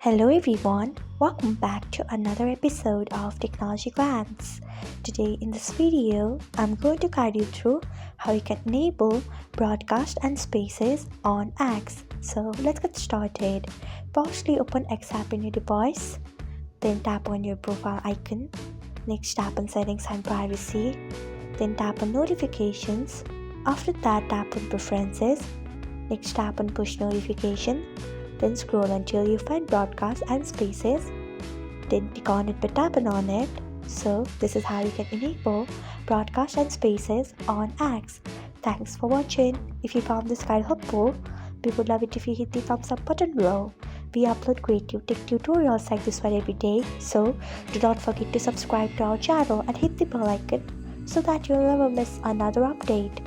Hello everyone, welcome back to another episode of Technologyglance. Today in this video, I'm going to guide you through how you can enable broadcast and spaces on X. So let's get started. Firstly, open X app in your device, then tap on your profile icon. Next, tap on settings and privacy, then tap on notifications. After that, tap on preferences. Next, tap on push notification. Then scroll until you find broadcast and spaces. Then click on it by tapping on it. So this is how you can enable broadcast and spaces on X. Thanks for watching. If you found this guide helpful, we would love it if you hit the thumbs up button below. We upload creative tech tutorials like this one every day, so do not forget to subscribe to our channel and hit the bell icon so that you'll never miss another update.